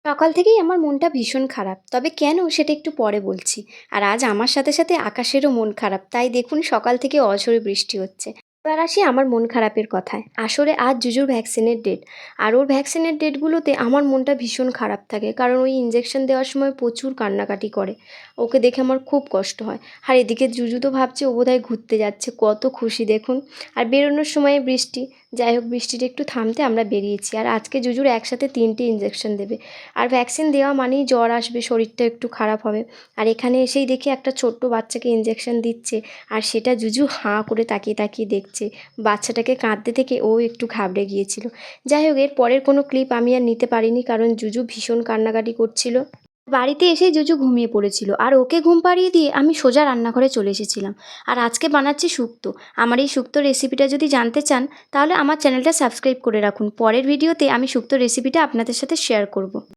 সকাল থেকেই আমার মনটা ভীষণ খারাপ, তবে কেন সেটা একটু পরে বলছি। আর আজ আমার সাথে সাথে আকাশেরও মন খারাপ, তাই দেখুন সকাল থেকে অঝরে বৃষ্টি হচ্ছে। এবার আসি আমার মন খারাপের কথায়। আসলে আজ জুজুর ভ্যাকসিনের ডেট। আর ওর ভ্যাকসিনের ডেটগুলোতে আমার মনটা ভীষণ খারাপ থাকে, কারণ ওই ইঞ্জেকশন দেওয়ার সময় প্রচুর কান্নাকাটি করে। ওকে দেখে আমার খুব কষ্ট হয়। আর এদিকে জুজু তো ভাবছে ও বোধহয় ঘুরতে যাচ্ছে, কত খুশি দেখুন। আর বেরোনোর সময় বৃষ্টি। যাই হোক, বৃষ্টিটা একটু থামতে আমরা বেরিয়েছি। আর আজকে জুজুর একসাথে 3টে ইঞ্জেকশন দেবে। আর ভ্যাকসিন দেওয়া মানেই জ্বর আসবে, শরীরটা একটু খারাপ হবে। আর এখানে এসেই দেখি একটা ছোট্ট বাচ্চাকে ইঞ্জেকশন দিচ্ছে, আর সেটা জুজু হাঁ করে তাকিয়ে তাকিয়ে দেখছে। বাচ্চাটাকে কাঁদতে থেকে ও একটু ঘাবড়ে গিয়েছিল। যাই হোক, এর পরের কোনো ক্লিপ আমি আর নিতে পারিনি, কারণ জুজু ভীষণ কান্নাকাটি করছিল। বাড়িতে এসেই জুজু ঘুমিয়ে পড়েছিল, আর ওকে ঘুম পাড়িয়ে দিয়ে আমি সোজা রান্নাঘরে চলে এসেছিলাম। আর আজকে বানাচ্ছি শুক্তো। আমার এই শুক্তো রেসিপিটা যদি জানতে চান, তাহলে আমার চ্যানেলটা সাবস্ক্রাইব করে রাখুন। পরের ভিডিওতে আমি শুক্তো রেসিপিটা আপনাদের সাথে শেয়ার করব।